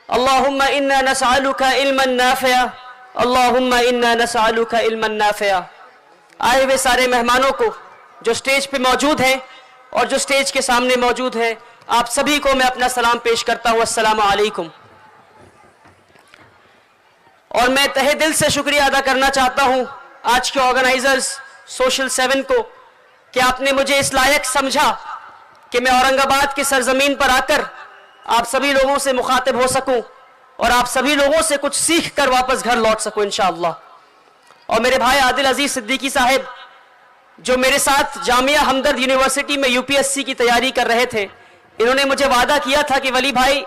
اللہم انا نسألک علما نافعا اللہم انا نسألک علما نافعا۔ آئے ہوئے سارے مہمانوں کو جو سٹیج پہ موجود ہیں اور جو سٹیج کے سامنے موجود ہیں، آپ سبھی کو میں اپنا سلام پیش کرتا ہوں، السلام علیکم۔ اور میں تہہ دل سے شکریہ ادا کرنا چاہتا ہوں آج کے آرگنائزرز سوشل 7 کو کہ آپ نے مجھے اس لائق سمجھا کہ میں اورنگ آباد کی سرزمین پر آ کر آپ سبھی لوگوں سے مخاطب ہو سکوں اور آپ سبھی لوگوں سے کچھ سیکھ کر واپس گھر لوٹ سکوں انشاءاللہ۔ اور میرے بھائی عادل عزیز صدیقی صاحب جو میرے ساتھ جامعہ ہمدرد یونیورسٹی میں UPSC کی تیاری کر رہے تھے، انہوں نے مجھے وعدہ کیا تھا کہ ولی بھائی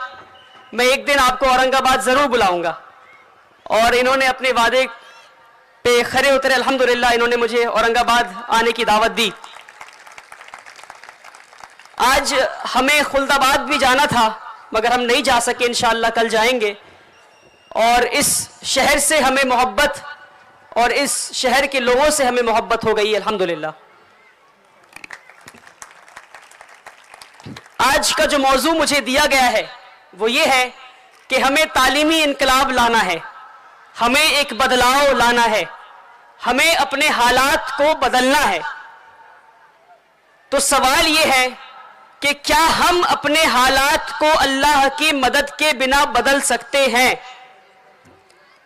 میں ایک دن آپ کو اورنگ آباد ضرور بلاؤں گا، اور انہوں نے اپنے وعدے پہ کھرے اترے، الحمدللہ انہوں نے مجھے اورنگ آباد آنے کی دعوت دی۔ آج ہمیں خلد آباد بھی جانا تھا مگر ہم نہیں جا سکے، انشاءاللہ کل جائیں گے، اور اس شہر سے ہمیں محبت اور اس شہر کے لوگوں سے ہمیں محبت ہو گئی الحمدللہ۔ آج کا جو موضوع مجھے دیا گیا ہے وہ یہ ہے کہ ہمیں تعلیمی انقلاب لانا ہے، ہمیں ایک بدلاؤ لانا ہے، ہمیں اپنے حالات کو بدلنا ہے۔ تو سوال یہ ہے کہ کیا ہم اپنے حالات کو اللہ کی مدد کے بنا بدل سکتے ہیں؟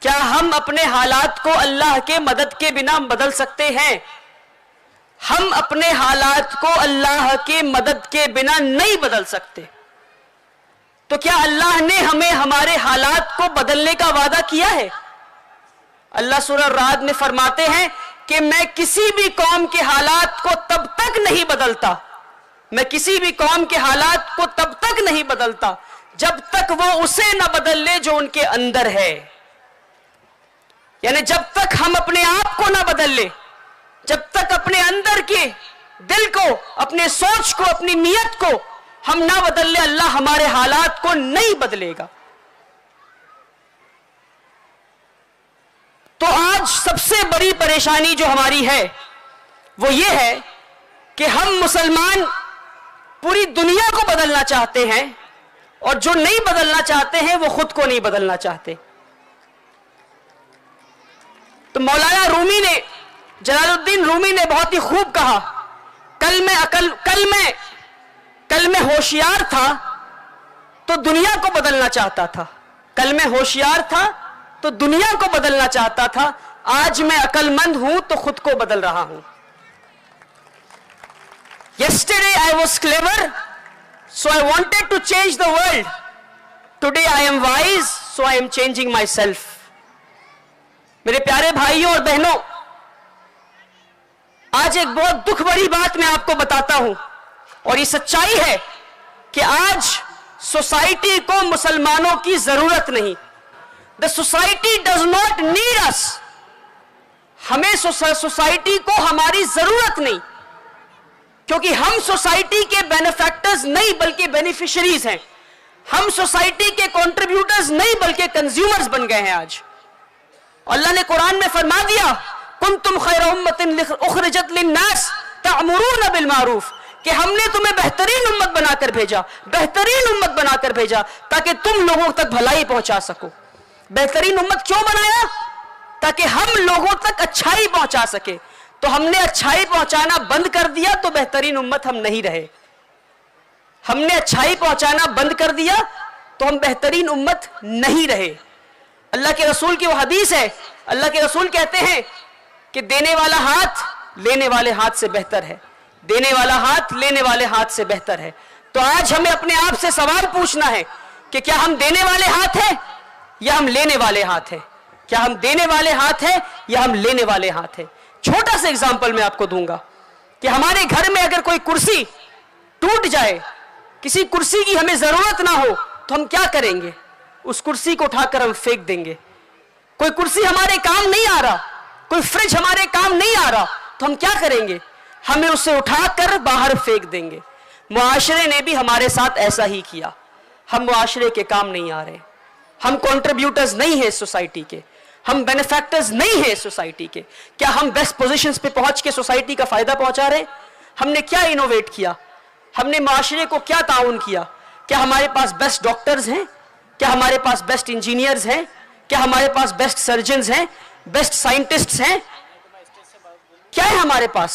کیا ہم اپنے حالات کو اللہ کے مدد کے بنا بدل سکتے ہیں؟ ہم اپنے حالات کو اللہ کے مدد کے بنا نہیں بدل سکتے۔ تو کیا اللہ نے ہمیں ہمارے حالات کو بدلنے کا وعدہ کیا ہے؟ اللہ سورہ الرعد میں فرماتے ہیں کہ میں کسی بھی قوم کے حالات کو تب تک نہیں بدلتا، میں کسی بھی قوم کے حالات کو تب تک نہیں بدلتا جب تک وہ اسے نہ بدل لے جو ان کے اندر ہے۔ یعنی جب تک ہم اپنے آپ کو نہ بدل لے، جب تک اپنے اندر کے دل کو، اپنے سوچ کو، اپنی نیت کو ہم نہ بدل لے، اللہ ہمارے حالات کو نہیں بدلے گا۔ تو آج سب سے بڑی پریشانی جو ہماری ہے وہ یہ ہے کہ ہم مسلمان پوری دنیا کو بدلنا چاہتے ہیں اور جو نہیں بدلنا چاہتے ہیں وہ خود کو نہیں بدلنا چاہتے۔ تو مولانا رومی نے، جلال الدین رومی نے بہت ہی خوب کہا، کل میں ہوشیار تھا تو دنیا کو بدلنا چاہتا تھا، کل میں ہوشیار تھا تو دنیا کو بدلنا چاہتا تھا، آج میں عقل مند ہوں تو خود کو بدل رہا ہوں۔ Yesterday I was clever, so I wanted to change the world. Today I am wise, so I am changing myself. میرے پیارے بھائیوں اور بہنوں، آج ایک بہت دکھ بھری بات میں آپ کو بتاتا ہوں، اور یہ سچائی ہے کہ آج سوسائٹی کو مسلمانوں کی ضرورت نہیں۔ The society does not need us. ہمیں سوسائٹی کو ہماری ضرورت نہیں، کیونکہ ہم سوسائٹی کے بینیفیکٹرز نہیں بلکہ بینیفیشریز ہیں، ہم سوسائٹی کے کنٹریبیوٹرز نہیں بلکہ کنزیومرز بن گئے ہیں آج۔ اللہ نے قرآن میں فرما دیا کنتم خیر امت اخرجت للناس تأمرون بالمعروف، کہ ہم نے تمہیں بہترین امت بنا کر بھیجا، بہترین امت بنا کر بھیجا تاکہ تم لوگوں تک بھلائی پہنچا سکو۔ بہترین امت کیوں بنایا؟ تاکہ ہم لوگوں تک اچھائی پہنچا سکے۔ تو ہم نے اچھائی پہنچانا بند کر دیا تو بہترین امت ہم نہیں رہے، ہم نے اچھائی پہنچانا بند کر دیا تو ہم بہترین امت نہیں رہے۔ اللہ کے رسول کی وہ حدیث ہے، اللہ کے رسول کہتے ہیں کہ دینے والا ہاتھ لینے والے ہاتھ سے بہتر ہے، دینے والا ہاتھ لینے والے ہاتھ سے بہتر ہے۔ تو آج ہمیں اپنے آپ سے سوال پوچھنا ہے کہ کیا ہم دینے والے ہاتھ ہیں یا ہم لینے والے ہاتھ ہیں؟ کیا ہم دینے والے ہاتھ ہیں یا ہم لینے والے ہاتھ ہیں؟ چھوٹا سا اگزامپل میں آپ کو دوں گا کہ ہمارے گھر میں اگر کوئی کرسی ٹوٹ جائے، کسی کرسی کی ہمیں ضرورت نہ ہو تو ہم کیا کریں گے؟ اس کرسی کو اٹھا کر ہم پھینک دیں گے۔ کوئی کرسی ہمارے کام نہیں آ رہا، کوئی فریج ہمارے کام نہیں آ رہا تو ہم کیا کریں گے؟ ہمیں اسے اٹھا کر باہر پھینک دیں گے۔ معاشرے نے بھی ہمارے ساتھ ایسا ہی کیا، ہم معاشرے کے کام نہیں آ رہے، ہم کنٹریبیوٹرز نہیں ہیں سوسائٹی کے، ہم بینیفیکٹرز نہیں ہیں سوسائٹی کے۔ کیا ہم بیسٹ پوزیشنز پہ پہنچ کے سوسائٹی کا فائدہ پہنچا رہے ہیں؟ ہم نے کیا انوویٹ کیا؟ ہم نے معاشرے کو کیا تعاون کیا؟ کیا ہمارے پاس بیسٹ ڈاکٹرز ہیں؟ کیا ہمارے پاس بیسٹ انجینئرز ہیں؟ کیا ہمارے پاس بیسٹ سرجنز ہیں؟ بیسٹ سائنٹسٹس ہیں؟ کیا ہے ہمارے پاس؟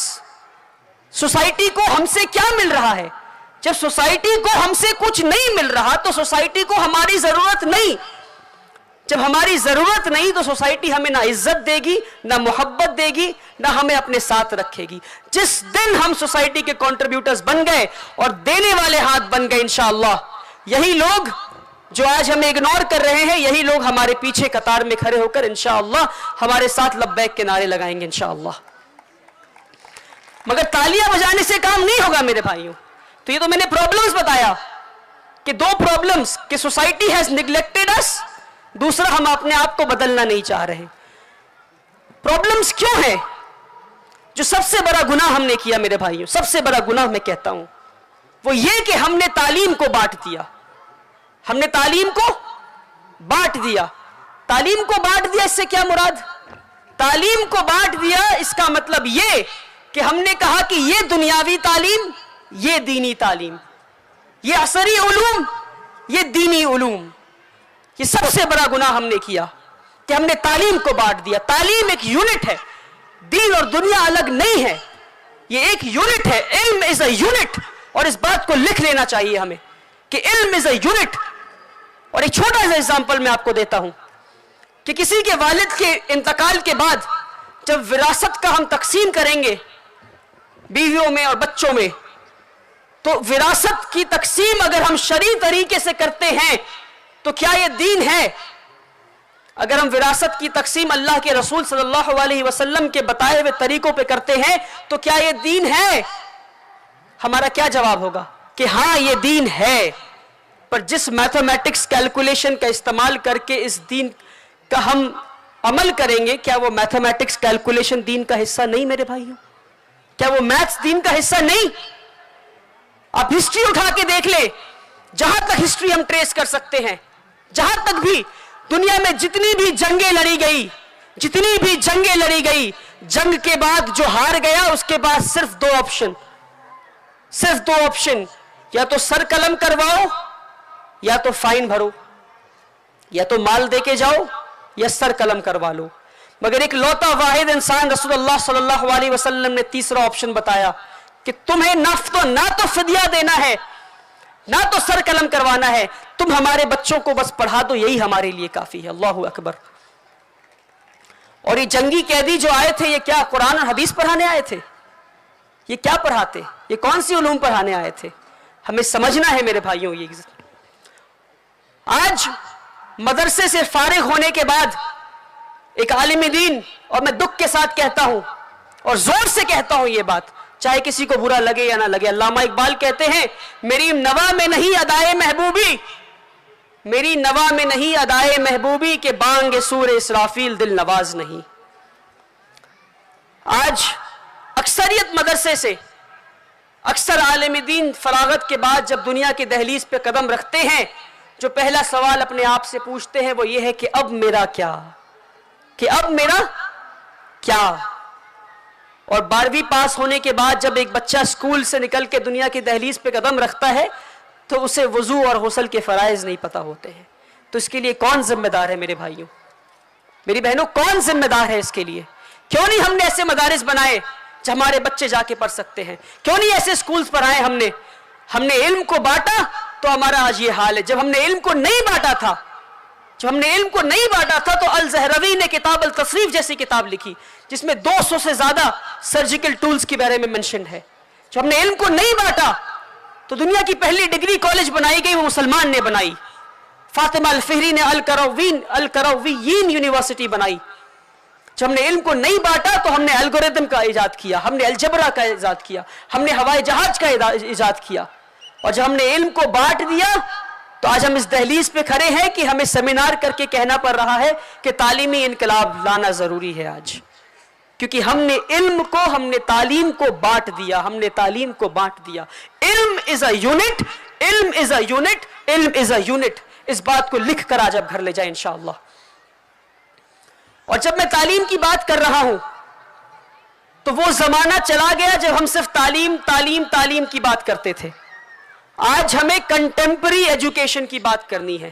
سوسائٹی کو ہم سے کیا مل رہا ہے؟ جب سوسائٹی کو ہم سے کچھ نہیں مل رہا تو سوسائٹی کو ہماری ضرورت نہیں. جب ہماری ضرورت نہیں تو سوسائٹی ہمیں نہ عزت دے گی، نہ محبت دے گی، نہ ہمیں اپنے ساتھ رکھے گی. جس دن ہم سوسائٹی کے کنٹریبیوٹرز بن گئے اور دینے والے ہاتھ بن گئے انشاءاللہ، یہی لوگ جو آج ہمیں اگنور کر رہے ہیں، یہی لوگ ہمارے پیچھے قطار میں کھڑے ہو کر انشاءاللہ ہمارے ساتھ لبیک کے نعرے لگائیں گے انشاءاللہ. مگر تالیاں بجانے سے کام نہیں ہوگا میرے بھائیوں. تو یہ تو میں نے پرابلمز بتایا کہ دو پرابلمز کہ سوسائٹی ہیز نیگلیکٹڈ اس، دوسرا ہم اپنے آپ کو بدلنا نہیں چاہ رہے. پرابلمز کیوں ہیں؟ جو سب سے بڑا گناہ ہم نے کیا میرے بھائیوں، سب سے بڑا گناہ میں کہتا ہوں وہ یہ کہ ہم نے تعلیم کو بانٹ دیا. ہم نے تعلیم کو بانٹ دیا. تعلیم کو بانٹ دیا اس سے کیا مراد؟ تعلیم کو بانٹ دیا اس کا مطلب یہ کہ ہم نے کہا کہ یہ دنیاوی تعلیم، یہ دینی تعلیم، یہ عصری علوم، یہ دینی علوم. یہ سب سے بڑا گناہ ہم نے کیا کہ ہم نے تعلیم کو بانٹ دیا. تعلیم ایک یونٹ ہے، دین اور دنیا الگ نہیں ہے، یہ ایک یونٹ ہے. علم از اے یونٹ، اور اس بات کو لکھ لینا چاہیے ہمیں کہ علم از اے یونٹ. اور ایک چھوٹا سا ایگزامپل میں آپ کو دیتا ہوں کہ کسی کے والد کے انتقال کے بعد جب وراثت کا ہم تقسیم کریں گے بیویوں میں اور بچوں میں، تو وراثت کی تقسیم اگر ہم شرعی طریقے سے کرتے ہیں تو کیا یہ دین ہے؟ اگر ہم وراثت کی تقسیم اللہ کے رسول صلی اللہ علیہ وسلم کے بتائے ہوئے طریقوں پہ کرتے ہیں تو کیا یہ دین ہے؟ ہمارا کیا جواب ہوگا؟ کہ ہاں یہ دین ہے. پر جس میتھمیٹکس کیلکولیشن کا استعمال کر کے اس دین کا ہم عمل کریں گے، کیا وہ میتھمیٹکس کیلکولیشن دین کا حصہ نہیں میرے بھائیوں؟ کیا وہ میتھس دین کا حصہ نہیں؟ آپ ہسٹری اٹھا کے دیکھ لیں، جہاں تک ہسٹری ہم ٹریس کر سکتے ہیں، جہاں تک بھی دنیا میں جتنی بھی جنگیں لڑی گئی، جنگ کے بعد جو ہار گیا اس کے بعد صرف دو آپشن، یا تو سر قلم کرواؤ یا تو فائن بھرو، یا تو مال دے کے جاؤ یا سر قلم کروا لو. مگر ایک لوتا واحد انسان رسول اللہ صلی اللہ علیہ وسلم نے تیسرا آپشن بتایا کہ تمہیں نہ تو فدیہ دینا ہے، نہ تو سر قلم کروانا ہے، تم ہمارے بچوں کو بس پڑھا دو، یہی ہمارے لیے کافی ہے. اللہ اکبر. اور یہ جنگی قیدی جو آئے تھے، یہ کیا قرآن اور حدیث پڑھانے آئے تھے؟ یہ کیا پڑھاتے؟ یہ کون سی علوم پڑھانے آئے تھے؟ ہمیں سمجھنا ہے میرے بھائیوں. یہ آج مدرسے سے فارغ ہونے کے بعد ایک عالم دین، اور میں دکھ کے ساتھ کہتا ہوں اور زور سے کہتا ہوں یہ بات، چاہے کسی کو برا لگے یا نہ لگے، علامہ اقبال کہتے ہیں میری نوا میں نہیں ادائے محبوبی، میری نوا میں نہیں ادائے محبوبی کہ بانگ سور اسرافیل دل نواز نہیں. آج اکثریت مدرسے سے، اکثر عالم دین فراغت کے بعد جب دنیا کی دہلیز پہ قدم رکھتے ہیں، جو پہلا سوال اپنے آپ سے پوچھتے ہیں وہ یہ ہے کہ اب میرا کیا؟ کہ اب میرا کیا؟ اور 12ویں پاس ہونے کے بعد جب ایک بچہ اسکول سے نکل کے دنیا کی دہلیز پہ قدم رکھتا ہے تو اسے وضو اور غسل کے فرائض نہیں پتہ ہوتے ہیں. تو اس کے لیے کون ذمہ دار ہے میرے بھائیوں، میری بہنوں؟ کون ذمہ دار ہے اس کے لیے؟ کیوں نہیں ہم نے ایسے مدارس بنائے جو ہمارے بچے جا کے پڑھ سکتے ہیں؟ کیوں نہیں ایسے اسکولز پڑھائے؟ ہم نے علم کو بانٹا تو ہمارا آج یہ حال ہے. جب ہم نے علم کو نہیں بانٹا تھا تو الزہروی نے کتاب التصریف جیسی کتاب لکھی جس میں 200 سے زیادہ سرجیکل ٹولز کے بارے میں منشن ہے. جب ہم نے علم کو نہیں بانٹا تو دنیا کی پہلی ڈگری کالج بنائی گئی، وہ مسلمان نے بنائی. فاطمہ الفہری نے القرویین یونیورسٹی بنائی. جب ہم نے علم کو نہیں بانٹا تو ہم نے الگوریتم کا ایجاد کیا، ہم نے الجبرا کا ایجاد کیا، ہم نے ہوائی جہاز کا ایجاد کیا. اور جب ہم نے علم کو بانٹ دیا تو آج ہم اس دہلیز پہ کھڑے ہیں کہ ہمیں سیمینار کر کے کہنا پڑ رہا ہے کہ تعلیمی انقلاب لانا ضروری ہے آج، کیونکہ ہم نے تعلیم کو بانٹ دیا. علم از اے یونٹ. اس بات کو لکھ کر آج اب گھر لے جائیں انشاءاللہ. اور جب میں تعلیم کی بات کر رہا ہوں تو وہ زمانہ چلا گیا جب ہم صرف تعلیم کی بات کرتے تھے. آج ہمیں کنٹمپری ایجوکیشن کی بات کرنی ہے.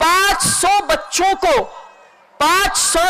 500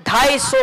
250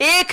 1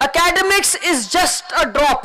academics is just a drop,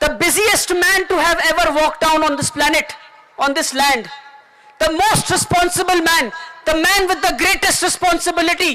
the busiest man to have ever walked down on this planet, on this land, the most responsible man, the man with the greatest responsibility।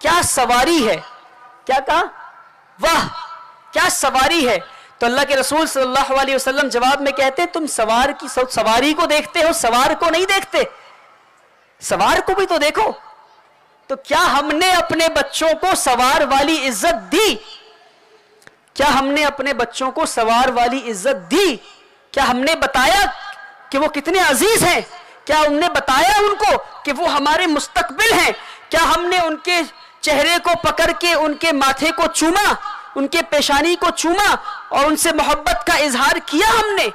کیا سواری ہے. کیا کہا؟ واہ کیا سواری ہے. تو اللہ کے رسول صلی اللہ علیہ وسلم جواب میں کہتے تم سواری کو دیکھتے ہو، سوار کو نہیں دیکھتے. سوار کو بھی تو دیکھو. تو کیا ہم نے اپنے بچوں کو سوار والی عزت دی؟ کیا ہم نے اپنے بچوں کو سوار والی عزت دی؟ کیا ہم نے بتایا کہ وہ کتنے عزیز ہیں؟ کیا ہم نے بتایا ان کو کہ وہ ہمارے مستقبل ہیں؟ کیا ہم نے ان کے چہرے کو پکڑ کے ان کے ماتھے کو چوما، ان کے پیشانی کو چوما اور ان سے محبت کا اظہار کیا ہم نے؟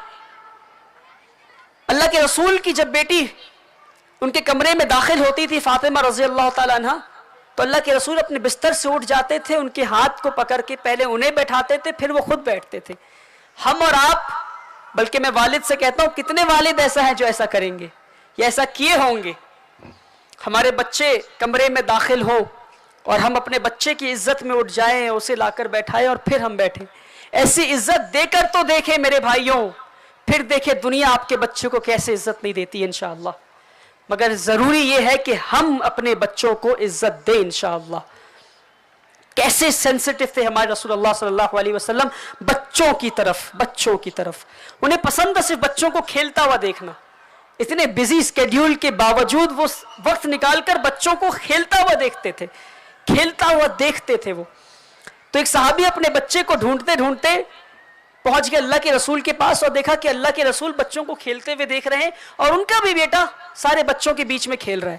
اللہ کے رسول کی جب بیٹی ان کے کمرے میں داخل ہوتی تھی فاطمہ رضی اللہ تعالیٰ عنہ، تو اللہ کے رسول اپنے بستر سے اٹھ جاتے تھے، ان کے ہاتھ کو پکڑ کے پہلے انہیں بیٹھاتے تھے پھر وہ خود بیٹھتے تھے. ہم اور آپ، بلکہ میں والد سے کہتا ہوں کتنے والد ایسا ہیں جو ایسا کریں گے یا ایسا کیے ہوں گے؟ ہمارے بچے کمرے میں داخل ہوں اور ہم اپنے بچے کی عزت میں اٹھ جائیں، اسے لا کر بیٹھائیں اور پھر ہم بیٹھیں. ایسی عزت دے کر تو دیکھیں میرے بھائیوں، پھر دیکھیں دنیا آپ کے بچے کو کیسے عزت نہیں دیتی ہے انشاءاللہ. مگر ضروری یہ ہے کہ ہم اپنے بچوں کو عزت دیں انشاءاللہ. کیسے سینسٹیو تھے ہمارے رسول اللہ صلی اللہ علیہ وسلم بچوں کی طرف. انہیں پسند ہے صرف بچوں کو کھیلتا ہوا دیکھنا. اتنے بزی اسکیڈیول کے باوجود وہ وقت نکال کر بچوں کو کھیلتا ہوا دیکھتے تھے، کھیلتا ہوا دیکھتے تھے وہ. تو ایک صحابی اپنے بچے کو ڈھونڈتے ڈھونڈتے پہنچ گئے اللہ کے رسول کے پاس اور دیکھا کہ اللہ کے رسول بچوں کو کھیلتے ہوئے دیکھ رہے ہیں اور ان کا بھی بیٹا سارے بچوں کے بیچ میں کھیل رہا ہے.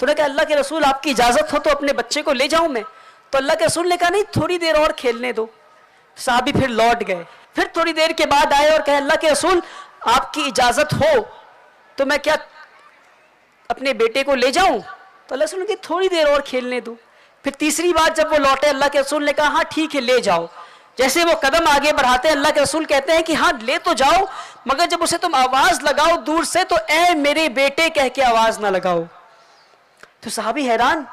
تو نے کہا اللہ کے رسول آپ کی اجازت ہو تو اپنے بچے کو لے جاؤں میں؟ تو اللہ کے رسول نے کہا نہیں تھوڑی دیر اور کھیلنے دو. صحابی پھر لوٹ گئے، پھر تھوڑی دیر کے بعد آئے اور کہے اللہ کے رسول آپ کی اجازت ہو تو میں کیا اپنے بیٹے کو لے جاؤں؟ تو اللہ کے رسول نے کہا تھوڑی دیر اور کھیلنے دو. پھر تیسری بار جب وہ لوٹے اللہ کے رسول نے کہا ہاں ٹھیک ہے لے جاؤ. جیسے وہ قدم آگے بڑھاتے ہیں اللہ کے رسول کہتے ہیں کہ ہاں لے تو جاؤ مگر جب اسے تم آواز لگاؤ دور سے تو اے میرے بیٹے کہہ کے آواز نہ لگاؤ. تو صحابی حیران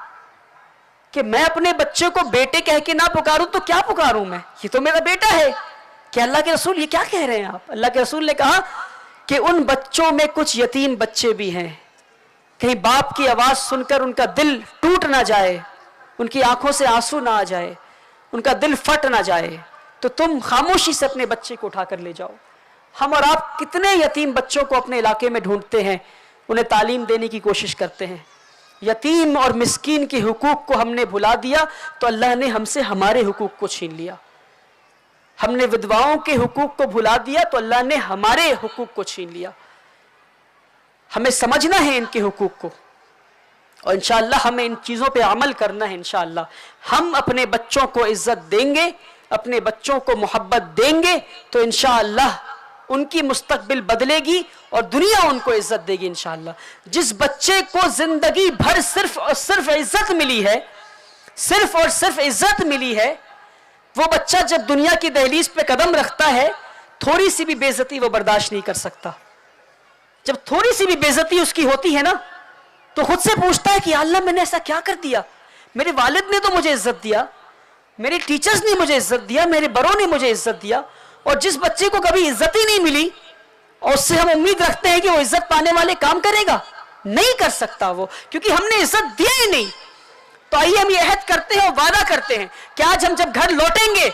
کہ میں اپنے بچے کو بیٹے کہہ کے نہ پکاروں تو کیا پکاروں میں؟ یہ تو میرا بیٹا ہے. کہ اللہ کے رسول یہ کیا کہہ رہے ہیں آپ؟ اللہ کے رسول نے کہا کہ ان بچوں میں کچھ یتیم بچے بھی ہیں، کہیں باپ کی آواز سن کر ان کا دل ٹوٹ نہ جائے، ان کی آنکھوں سے آنسو نہ آ جائے، ان کا دل پھٹ نہ جائے، تو تم خاموشی سے اپنے بچے کو اٹھا کر لے جاؤ. ہم اور آپ کتنے یتیم بچوں کو اپنے علاقے میں ڈھونڈتے ہیں، انہیں تعلیم دینے کی کوشش کرتے ہیں. یتیم اور مسکین کے حقوق کو ہم نے بھلا دیا تو اللہ نے ہم سے ہمارے حقوق کو چھین لیا. ہم نے ودواؤں کے حقوق کو بھلا دیا تو اللہ نے ہمارے حقوق کو چھین لیا. ہمیں سمجھنا ہے ان کے حقوق کو اور انشاءاللہ ہمیں ان چیزوں پہ عمل کرنا ہے. انشاءاللہ ہم اپنے بچوں کو عزت دیں گے، اپنے بچوں کو محبت دیں گے تو انشاءاللہ ان کی مستقبل بدلے گی اور دنیا ان کو عزت دے گی انشاءاللہ. جس بچے کو زندگی بھر صرف اور صرف عزت ملی ہے، صرف اور صرف عزت ملی ہے، وہ بچہ جب دنیا کی دہلیز پہ قدم رکھتا ہے تھوڑی سی بھی بے عزتی وہ برداشت نہیں کر سکتا. جب تھوڑی سی بھی بے عزتی اس کی ہوتی ہے نا تو خود سے پوچھتا ہے کہ یا اللہ میں نے ایسا کیا کر دیا؟ میرے والد نے تو مجھے عزت دیا، میرے ٹیچرز نے مجھے عزت دیا، میرے بڑوں نے مجھے عزت دیا. اور جس بچے کو کبھی عزت ہی نہیں ملی اور اس سے ہم امید رکھتے ہیں کہ وہ عزت پانے والے کام کرے گا، نہیں کر سکتا وہ، کیونکہ ہم نے عزت دیا ہی نہیں. تو آئیے ہم یہ عہد کرتے ہیں اور وعدہ کرتے ہیں کہ آج ہم جب گھر لوٹیں گے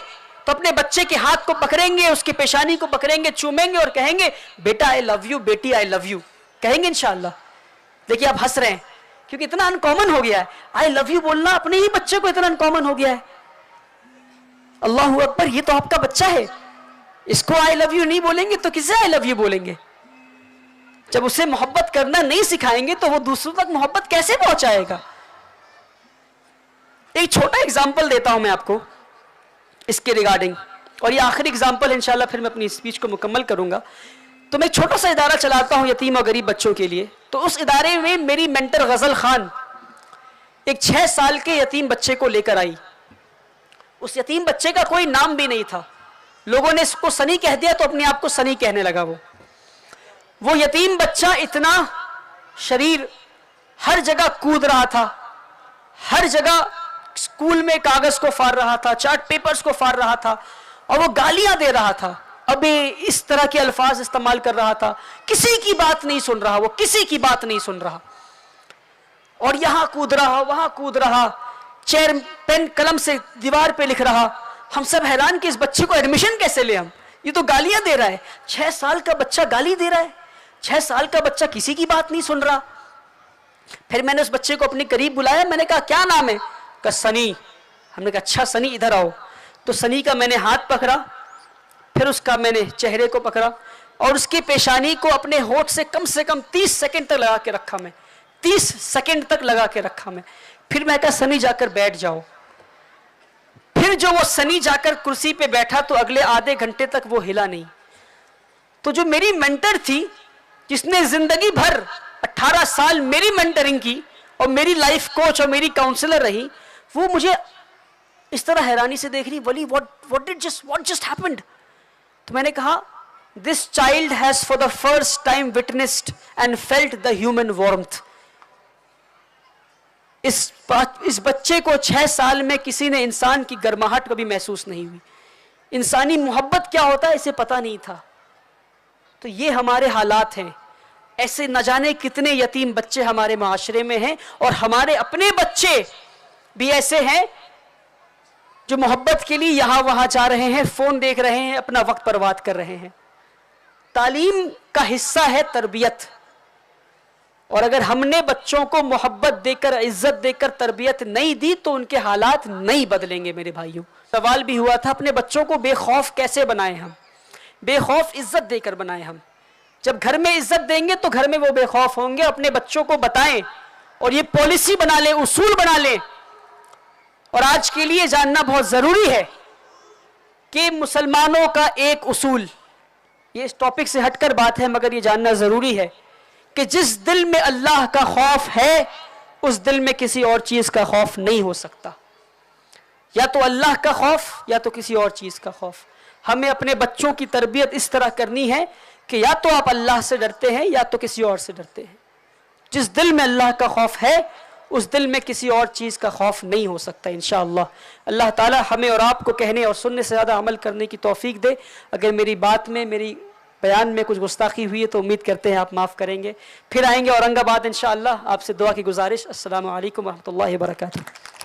تو اپنے بچے کے ہاتھ کو پکڑیں گے، اس کی پیشانی کو پکڑیں گے، چومیں گے اور کہیں گے بیٹا آئی لو یو، بیٹی آئی لو یو، کہیں گے انشاءاللہ. دیکھیے آپ ہنس رہے ہیں کیونکہ اتنا انکامن ہو گیا ہے. آئی لو یو بولنا اپنے ہی بچے کو اتنا انکامن ہو گیا ہے. اللہ اکبر، یہ تو آپ کا بچہ ہے، اس کو آئی لو یو نہیں بولیں گے تو کسے آئی لو یو بولیں گے؟ جب اسے محبت کرنا نہیں سکھائیں گے تو وہ دوسروں تک محبت کیسے پہنچائے گا؟ ایک چھوٹا ایگزامپل دیتا ہوں میں آپ کو اس کے ریگارڈنگ، اور یہ آخری ایگزامپل انشاءاللہ پھر میں اپنی اسپیچ کو مکمل کروں گا. تو میں ایک چھوٹا سا ادارہ چلاتا ہوں یتیم اور غریب بچوں کے لیے. تو اس ادارے میں میری مینٹر غزل خان ایک 6 سال کے یتیم بچے کو لے کر آئی. اس یتیم بچے کا کوئی نام بھی نہیں تھا، لوگوں نے اس کو سنی کہہ دیا تو اپنے آپ کو سنی کہنے لگا. وہ یتیم بچہ اتنا شریر، ہر جگہ کود رہا تھا، ہر جگہ اسکول میں کاغذ کو پھاڑ رہا تھا، چارٹ پیپرز کو پھاڑ رہا تھا اور وہ گالیاں دے رہا تھا، ابے اس طرح کے الفاظ استعمال کر رہا تھا. کسی کی بات نہیں سن رہا، وہ کسی کی بات نہیں سن رہا اور یہاں کود رہا وہاں کود رہا. چیئر پین قلم سے دیوار پہ لکھ رہا. ہم سب حیران کہ اس بچے کو ایڈمیشن کیسے لے ہم, یہ تو گالیاں دے رہا ہے. 6 سال کا بچہ گالی دے رہا ہے, 6 سال کا بچہ کسی کی بات نہیں سن رہا. پھر میں نے اس بچے کو اپنے قریب بلایا, میں نے کہا کیا نام ہے؟ کہا سنی. ہم نے کہا اچھا سنی ادھر آؤ. تو سنی کا میں نے ہاتھ پکڑا, پھر اس کا میں نے چہرے کو پکڑا اور اس کی پیشانی کو اپنے ہونٹ سے کم 30 سیکنڈ تک لگا کے رکھا میں, 30 سیکنڈ تک لگا کے رکھا میں. پھر میں کہا سنی جا کر بیٹھ جاؤ. پھر جو وہ سنی جا کر کرسی پہ بیٹھا تو اگلے آدھے گھنٹے تک وہ ہلا نہیں. تو جو میری مینٹر تھی, جس نے زندگی بھر 18 سال میری مینٹرنگ کی اور میری لائف کوچ اور میری کاؤنسلر رہی, وہ مجھے اس طرح حیرانی سے دیکھ رہی, ولی what just happened. تو میں نے کہا this child has for the first time witnessed and felt the human warmth. اس بچے کو 6 سال میں کسی نے انسان کی گرماہٹ کبھی محسوس نہیں ہوئی, انسانی محبت کیا ہوتا ہے اسے پتہ نہیں تھا. تو یہ ہمارے حالات ہیں. ایسے نہ جانے کتنے یتیم بچے ہمارے معاشرے میں ہیں, اور ہمارے اپنے بچے بھی ایسے ہیں جو محبت کے لیے یہاں وہاں جا رہے ہیں, فون دیکھ رہے ہیں, اپنا وقت برباد کر رہے ہیں. تعلیم کا حصہ ہے تربیت, اور اگر ہم نے بچوں کو محبت دے کر, عزت دے کر تربیت نہیں دی تو ان کے حالات نہیں بدلیں گے. میرے بھائیوں, سوال بھی ہوا تھا اپنے بچوں کو بے خوف کیسے بنائیں ہم, بے خوف عزت دے کر بنائیں ہم. جب گھر میں عزت دیں گے تو گھر میں وہ بے خوف ہوں گے. اپنے بچوں کو بتائیں اور یہ پالیسی بنا لیں, اصول بنا لیں. اور آج کے لیے جاننا بہت ضروری ہے کہ مسلمانوں کا ایک اصول, یہ اس ٹاپک سے ہٹ کر بات ہے مگر یہ جاننا ضروری ہے کہ جس دل میں اللہ کا خوف ہے اس دل میں کسی اور چیز کا خوف نہیں ہو سکتا. یا تو اللہ کا خوف یا تو کسی اور چیز کا خوف. ہمیں اپنے بچوں کی تربیت اس طرح کرنی ہے کہ یا تو آپ اللہ سے ڈرتے ہیں یا تو کسی اور سے ڈرتے ہیں. جس دل میں اللہ کا خوف ہے اس دل میں کسی اور چیز کا خوف نہیں ہو سکتا انشاءاللہ. اللہ تعالی ہمیں اور آپ کو کہنے اور سننے سے زیادہ عمل کرنے کی توفیق دے. اگر میری بات میں, میری بیان میں کچھ گستاخی ہوئی ہے تو امید کرتے ہیں آپ معاف کریں گے. پھر آئیں گے اورنگ آباد انشاءاللہ. آپ سے دعا کی گزارش. السلام علیکم ورحمۃ اللہ وبرکاتہ.